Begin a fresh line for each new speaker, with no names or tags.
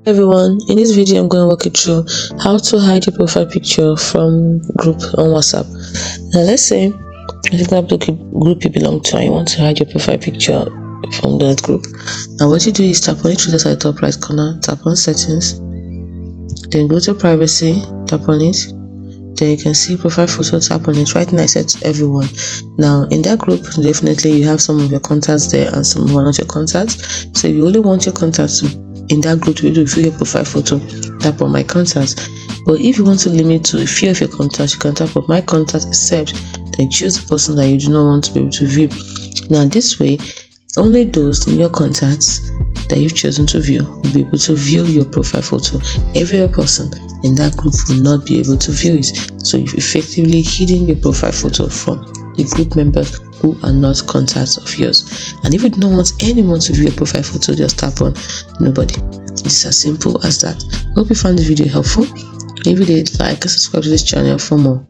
Everyone, in this video I'm going to walk you through how to hide your profile picture from group on WhatsApp. Now let's say the group you belong to and you want to hide your profile picture from that group. Now what you do is tap on it, choose at the top right corner, tap on settings, then go to privacy, tap on it, then you can see profile photo, tap on it. Right now I set to everyone. Now in that group definitely you have some of your contacts there and some who are not your contacts. So if you only want your contacts in that group to view your profile photo, tap on my contacts. But if you want to limit to a few of your contacts, you can tap on my contacts except, then choose the person that you do not want to be able to view. Now this way only those in your contacts that you've chosen to view will be able to view your profile photo. Every other person in that group will not be able to view it. So you've effectively hidden your profile photo from the group members who are not contacts of yours. And if you do not want anyone to view your profile photo, just tap on nobody. It's as simple as that. Hope you found this video helpful. If you did, like and subscribe to this channel for more.